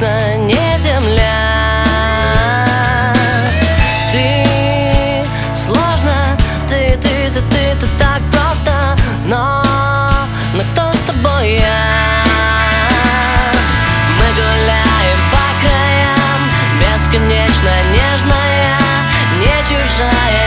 точно не земля. Ты сложно, ты так просто, но кто с тобой я? Мы гуляем по краям, бесконечно нежная, не чужая.